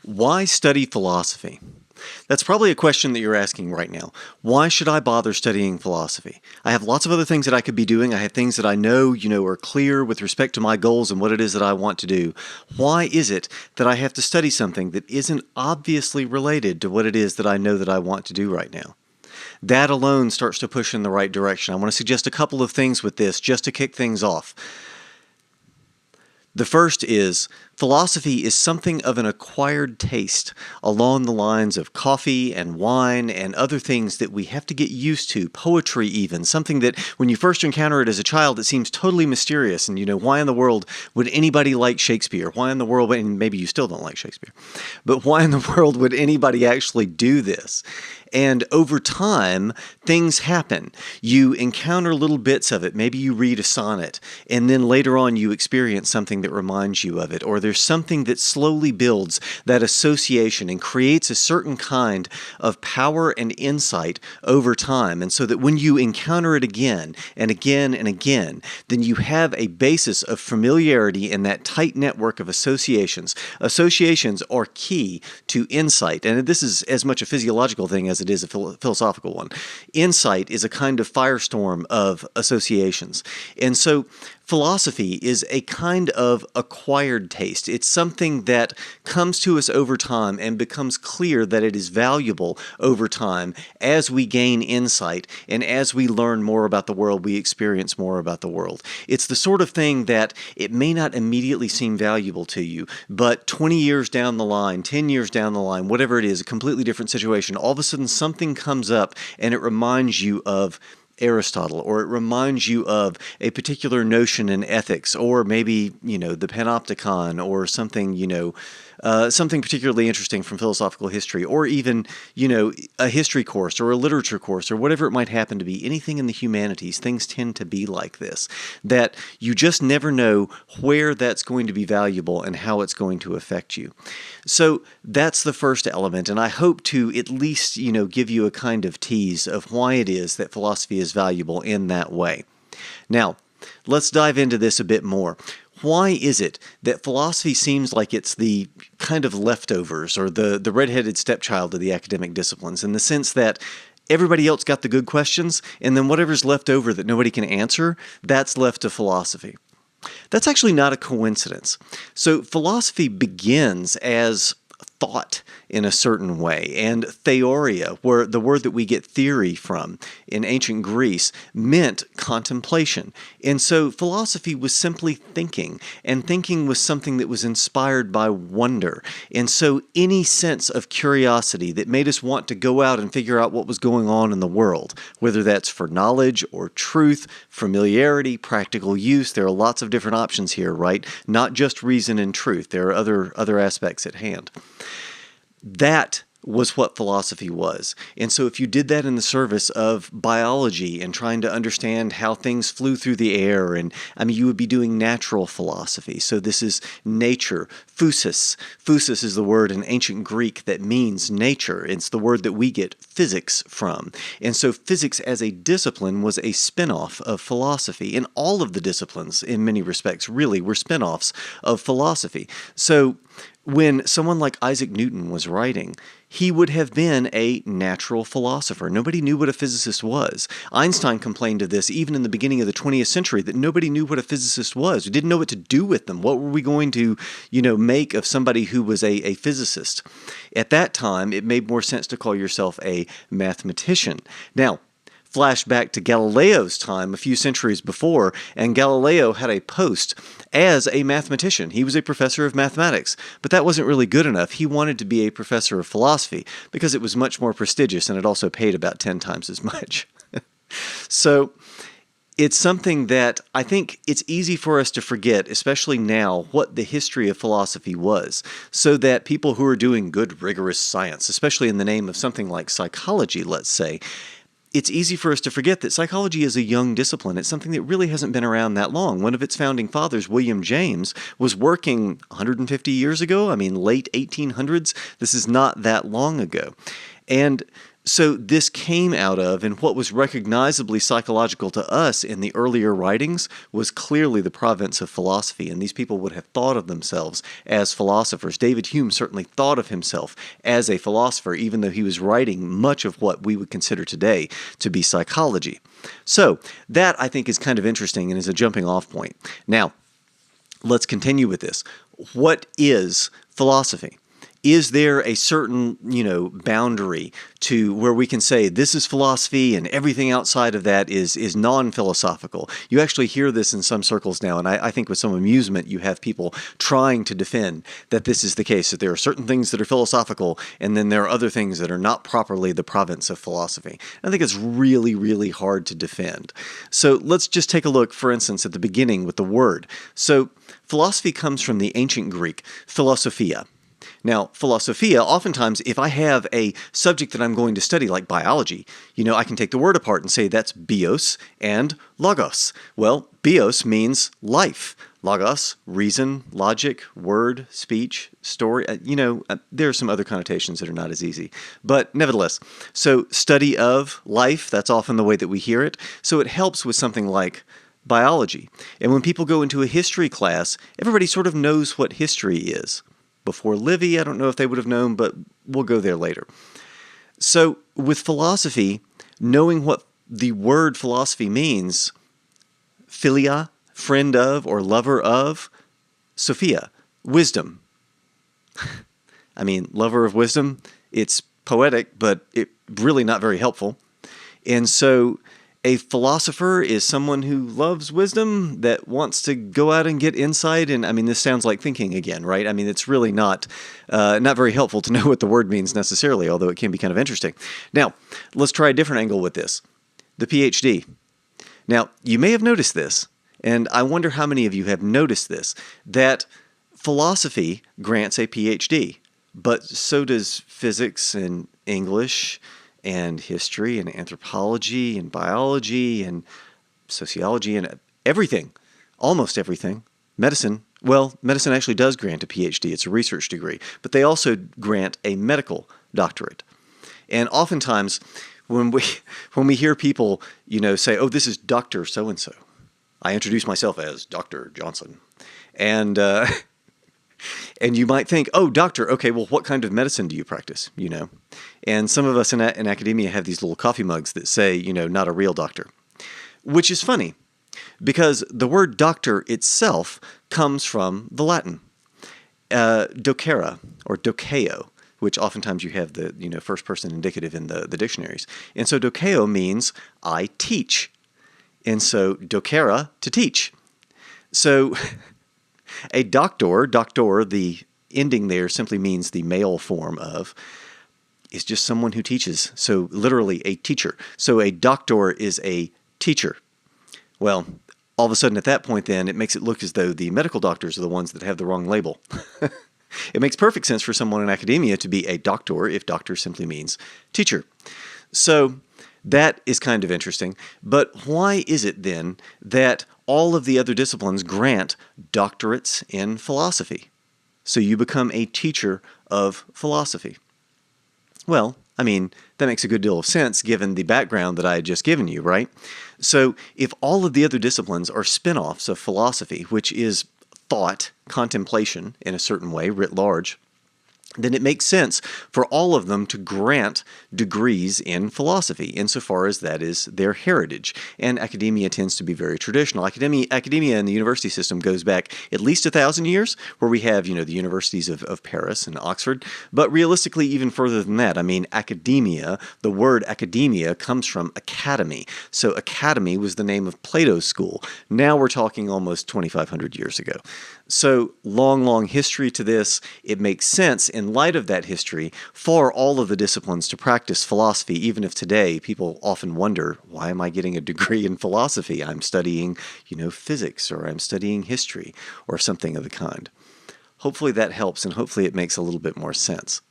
Why study philosophy? That's probably a question that you're asking right now. Why should I bother studying philosophy? I have lots of other things that I could be doing. I have things that I know, are clear with respect to my goals and what it is that I want to do. Why is it that I have to study something that isn't obviously related to what it is that I know that I want to do right now? That alone starts to push in the right direction. I want to suggest a couple of things with this just to kick things off. The first is philosophy is something of an acquired taste along the lines of coffee and wine and other things that we have to get used to, poetry even, something that when you first encounter it as a child it seems totally mysterious and why in the world would anybody like Shakespeare? Why in the world, and maybe you still don't like Shakespeare, but why in the world would anybody actually do this? And over time, things happen. You encounter little bits of it. Maybe you read a sonnet, and then later on you experience something that reminds you of it, or there's something that slowly builds that association and creates a certain kind of power and insight over time. And so that when you encounter it again and again and again, then you have a basis of familiarity in that tight network of associations. Associations are key to insight, and this is as much a physiological thing as it is a philosophical one. Insight is a kind of firestorm of associations. And so philosophy is a kind of acquired taste. It's something that comes to us over time and becomes clear that it is valuable over time as we gain insight and as we learn more about the world, we experience more about the world. It's the sort of thing that it may not immediately seem valuable to you, but 20 years down the line, 10 years down the line, whatever it is, a completely different situation, all of a sudden something comes up and it reminds you of Aristotle, or it reminds you of a particular notion in ethics, or maybe, the Panopticon, or something, something particularly interesting from philosophical history, or even, a history course, or a literature course, or whatever it might happen to be. Anything in the humanities, things tend to be like this, that you just never know where that's going to be valuable and how it's going to affect you. So that's the first element, and I hope to at least, give you a kind of tease of why it is that philosophy is valuable in that way. Now, let's dive into this a bit more. Why is it that philosophy seems like it's the kind of leftovers or the redheaded stepchild of the academic disciplines, in the sense that everybody else got the good questions, and then whatever's left over that nobody can answer, that's left to philosophy? That's actually not a coincidence. So philosophy begins as thought in a certain way, and theoria, where the word that we get theory from in ancient Greece, meant contemplation. And so philosophy was simply thinking, and thinking was something that was inspired by wonder. And so any sense of curiosity that made us want to go out and figure out what was going on in the world, whether that's for knowledge or truth, familiarity, practical use, there are lots of different options here, right? Not just reason and truth. There are other aspects at hand. That was what philosophy was. And so if you did that in the service of biology and trying to understand how things flew through the air, and you would be doing natural philosophy. So this is nature, physis. Physis is the word in ancient Greek that means nature. It's the word that we get physics from. And so physics as a discipline was a spin-off of philosophy. And all of the disciplines, in many respects, really were spin-offs of philosophy. So when someone like Isaac Newton was writing, he would have been a natural philosopher. Nobody knew what a physicist was. Einstein complained of this even in the beginning of the 20th century, that nobody knew what a physicist was. We didn't know what to do with them. What were we going to, make of somebody who was a physicist? At that time, it made more sense to call yourself a mathematician. Now, flash back to Galileo's time a few centuries before, and Galileo had a post as a mathematician. He was a professor of mathematics, but that wasn't really good enough. He wanted to be a professor of philosophy because it was much more prestigious, and it also paid about 10 times as much. So it's something that I think it's easy for us to forget, especially now, what the history of philosophy was, so that people who are doing good, rigorous science, especially in the name of something like psychology, let's say, it's easy for us to forget that psychology is a young discipline. It's something that really hasn't been around that long. One of its founding fathers, William James, was working 150 years ago. Late 1800s. This is not that long ago. And So this came out of, and what was recognizably psychological to us in the earlier writings was clearly the province of philosophy, and these people would have thought of themselves as philosophers. David Hume certainly thought of himself as a philosopher, even though he was writing much of what we would consider today to be psychology. So that, I think, is kind of interesting and is a jumping off point. Now, let's continue with this. What is philosophy? Is there a certain, boundary to where we can say this is philosophy and everything outside of that is non-philosophical? You actually hear this in some circles now, and I think with some amusement you have people trying to defend that this is the case, that there are certain things that are philosophical and then there are other things that are not properly the province of philosophy. I think it's really, really hard to defend. So let's just take a look, for instance, at the beginning with the word. So philosophy comes from the ancient Greek, philosophia. Now, philosophia, oftentimes, if I have a subject that I'm going to study, like biology, I can take the word apart and say that's bios and logos. Well, bios means life. Logos, reason, logic, word, speech, story. There are some other connotations that are not as easy. But nevertheless, so study of life, that's often the way that we hear it. So it helps with something like biology. And when people go into a history class, everybody sort of knows what history is. Before Livy, I don't know if they would have known, but we'll go there later. So with philosophy, knowing what the word philosophy means, philia, friend of or lover of, Sophia, wisdom. I mean, lover of wisdom, it's poetic, but it really not very helpful. And so a philosopher is someone who loves wisdom, that wants to go out and get insight. And this sounds like thinking again, right? It's really not very helpful to know what the word means necessarily, although it can be kind of interesting. Now, let's try a different angle with this. The Ph.D. Now, you may have noticed this, and I wonder how many of you have noticed this, that philosophy grants a Ph.D., but so does physics and English and history and anthropology and biology and sociology and everything, almost everything. Medicine, well, medicine actually does grant a PhD. It's a research degree, but they also grant a medical doctorate. And oftentimes when we hear people, say, oh, this is Dr. So-and-so. I introduce myself as Dr. Johnson. And you might think, oh, doctor, okay, well, what kind of medicine do you practice, And some of us in academia have these little coffee mugs that say, not a real doctor, which is funny because the word doctor itself comes from the Latin, docere or doceo, which oftentimes you have the, first person indicative in the dictionaries. And so doceo means I teach. And so docere, to teach. So a doctor, the ending there simply means the male form of, is just someone who teaches. So literally a teacher. So a doctor is a teacher. Well, all of a sudden at that point then, it makes it look as though the medical doctors are the ones that have the wrong label. It makes perfect sense for someone in academia to be a doctor if doctor simply means teacher. So that is kind of interesting. But why is it then that all of the other disciplines grant doctorates in philosophy? So you become a teacher of philosophy. Well, that makes a good deal of sense given the background that I had just given you, right? So if all of the other disciplines are spin-offs of philosophy, which is thought, contemplation in a certain way, writ large, then it makes sense for all of them to grant degrees in philosophy, insofar as that is their heritage. And academia tends to be very traditional. Academia in the university system goes back at least 1,000 years, where we have, the universities of Paris and Oxford. But realistically, even further than that, academia, the word academia comes from academy. So academy was the name of Plato's school. Now we're talking almost 2,500 years ago. So long, long history to this. It makes sense in light of that history for all of the disciplines to practice philosophy, even if today people often wonder, why am I getting a degree in philosophy? I'm studying, physics, or I'm studying history or something of the kind. Hopefully that helps, and hopefully it makes a little bit more sense.